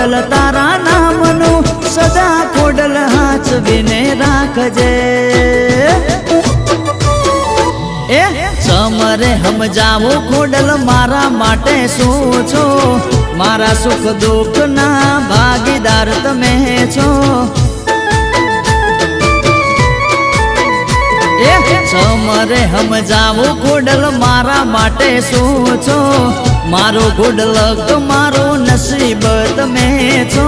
ખોડલ તારા નામનું સદા ખોડલ હાચવીને રાખજે એ સમરે સમજાવો ખોડલ મારા માટે શું છો મારા સુખ દુઃખ ના ભાગીદાર તમે છો સમરે સમજાવો ખોડલ મારા માટે શું છો મારો ખોડલ મારો નસીબ તમે છો।